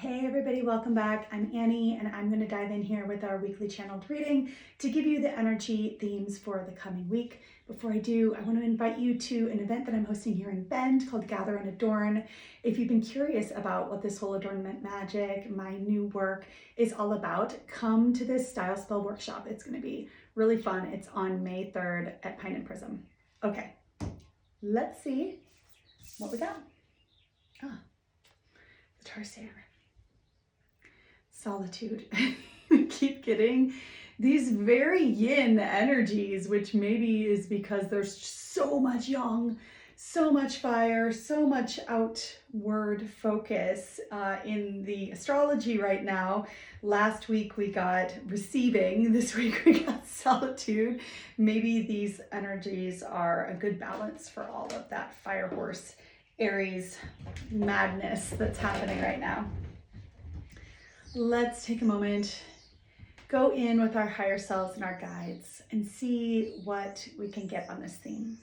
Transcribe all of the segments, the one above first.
Hey everybody, welcome back. I'm Annie and I'm going to dive in here with our weekly channeled reading to give you the energy themes for the coming week. Before I do, I want to invite you to an event that I'm hosting here in Bend called Gather and Adorn. If you've been curious about what this whole adornment magic, my new work is all about, come to this style spell workshop. It's going to be really fun. It's on May 3rd at Pine and Prism. Okay, let's see what we got. The Tarsier. Solitude. We keep getting these very yin energies, which maybe is because there's so much yang, so much fire, so much outward focus in the astrology right now. Last week we got receiving, this week we got solitude. Maybe these energies are a good balance for all of that fire horse Aries madness that's happening right now. Let's take a moment, go in with our higher selves and our guides and see what we can get on this theme.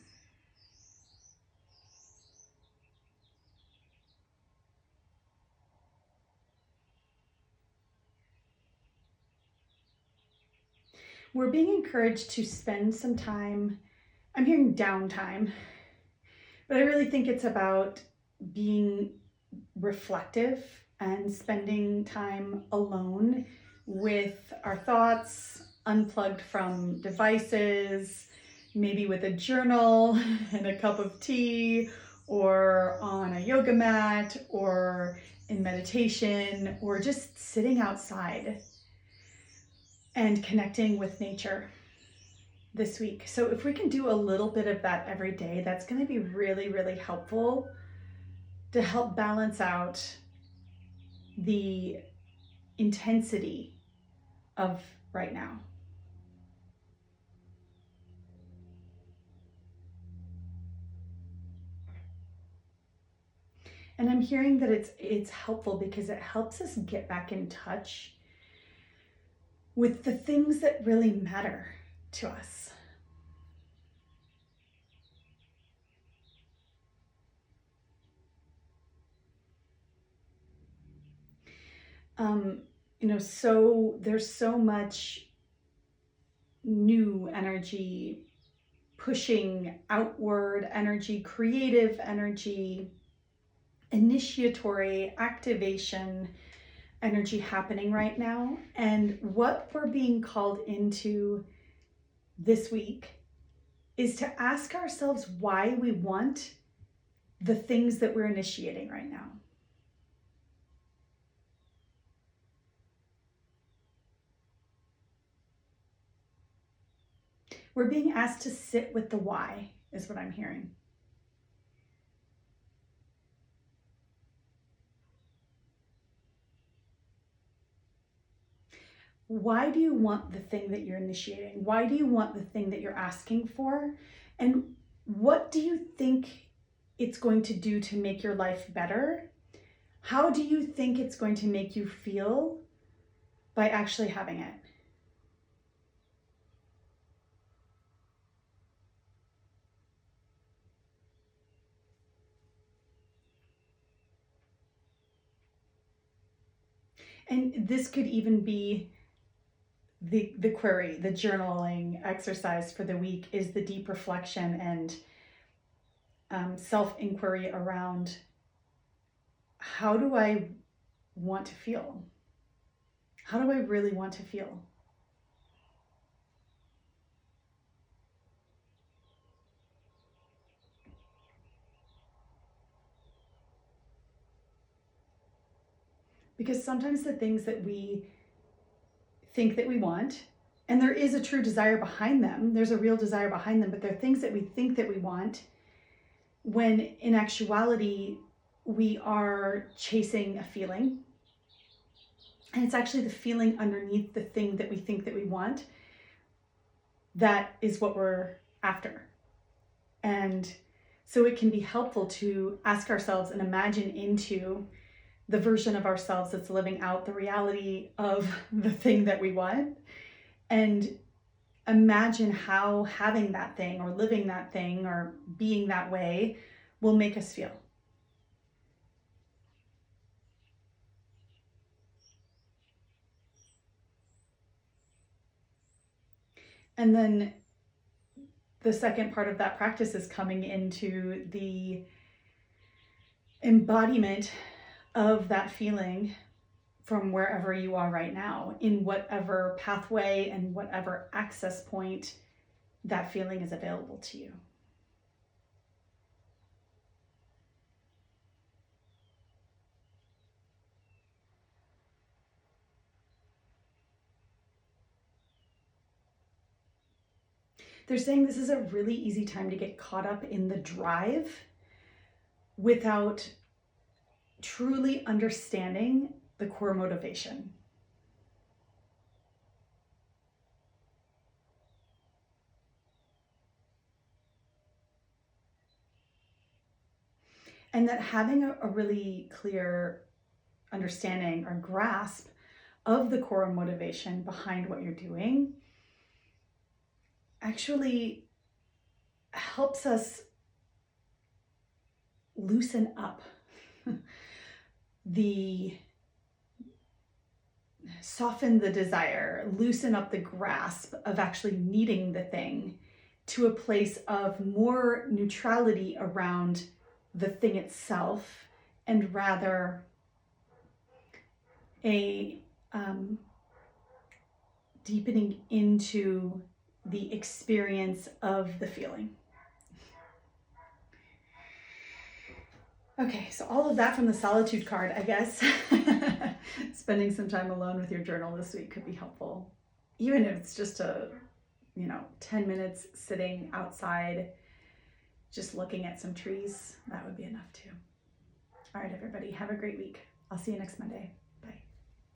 We're being encouraged to spend some time, I'm hearing downtime, but I really think it's about being reflective and spending time alone with our thoughts, unplugged from devices, maybe with a journal and a cup of tea, or on a yoga mat, or in meditation, or just sitting outside and connecting with nature this week. So if we can do a little bit of that every day, that's going to be really, really helpful to help balance out the intensity of right now. And I'm hearing that it's helpful because it helps us get back in touch with the things that really matter to us. So there's so much new energy, pushing outward energy, creative energy, initiatory activation energy happening right now. And what we're being called into this week is to ask ourselves why we want the things that we're initiating right now. We're being asked to sit with the why, is what I'm hearing. Why do you want the thing that you're initiating? Why do you want the thing that you're asking for? And what do you think it's going to do to make your life better? How do you think it's going to make you feel by actually having it? And this could even be the query, the journaling exercise for the week is the deep reflection and self-inquiry around how do I want to feel? How do I really want to feel? Because sometimes the things that we think that we want, and there is a true desire behind them, there's a real desire behind them, but they're things that we think that we want, when in actuality, we are chasing a feeling. And it's actually the feeling underneath the thing that we think that we want that is what we're after. And so it can be helpful to ask ourselves and imagine into the version of ourselves that's living out the reality of the thing that we want, and imagine how having that thing or living that thing or being that way will make us feel. And then the second part of that practice is coming into the embodiment of that feeling from wherever you are right now, in whatever pathway and whatever access point that feeling is available to you. They're saying this is a really easy time to get caught up in the drive without truly understanding the core motivation. And that having a really clear understanding or grasp of the core motivation behind what you're doing actually helps us loosen up soften the desire, loosen up the grasp of actually needing the thing to a place of more neutrality around the thing itself, and rather a deepening into the experience of the feeling. Okay, so all of that from the solitude card, I guess. Spending some time alone with your journal this week could be helpful. Even if it's just 10 minutes sitting outside, just looking at some trees, that would be enough too. All right, everybody, have a great week. I'll see you next Monday.